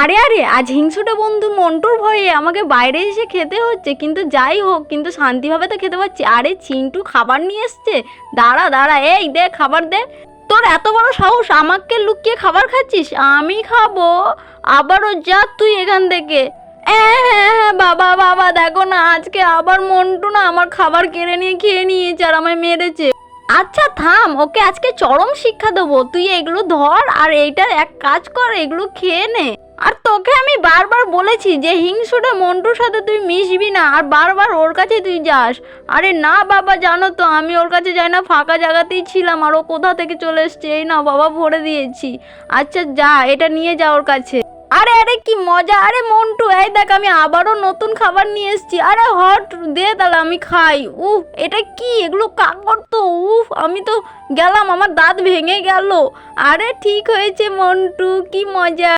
আরে আরে আজ হিংসুটে বন্ধু মন্টুর ভয়ে আমাকে বাইরে এসে খেতে হচ্ছে, কিন্তু যাই হোক কিন্তু শান্তিভাবে তো খেতে পারছি। আরে চিন্টু খাবার নিয়ে এসছে, দাঁড়া দাঁড়া, এই দে খাবার দে। তোর এত বড় সাহস, আমাকে লুকিয়ে খাবার খাচ্ছিস? আমি খাবো? আবারও যা তুই এখান থেকে। হ্যাঁ হ্যাঁ হ্যাঁ, বাবা বাবা দেখো না, আজকে আবার মন্টু না আমার খাবার কেড়ে নিয়ে খেয়ে নিয়েছে আর আমায় মেরেছে। আচ্ছা থাম, ওকে আজকে চরম শিক্ষা দেবো। তুই এগুলো ধর আর এইটা এক কাজ কর, এগুলো খেয়ে নে। আর তোকে আমি বারবার বলেছি যে হিংসুটে মন্টুর সাথে তুই মিশবি না, আর বারবার ওর কাছে তুই যাস। আরে না বাবা, জানো তো আমি ওর কাছে যাই না, ফাঁকা জায়গাতেই ছিলাম আর ও কোথা থেকে চলে এসছে। এই না বাবা, ভরে দিয়েছি। আচ্ছা যা, এটা নিয়ে যা ওর কাছে। আরে আরে কি মজা! আরে মন্টু এই দেখ, আমি আবারও নতুন খাবার নিয়ে এসেছি। আরে হট দে তাহলে আমি খাই। উফ, এটা কি? এগুলো কাকর তো। উফ, আমি তো গেলাম, আমার দাঁত ভেঙে গেল। আরে ঠিক হয়েছে মন্টু, কি মজা।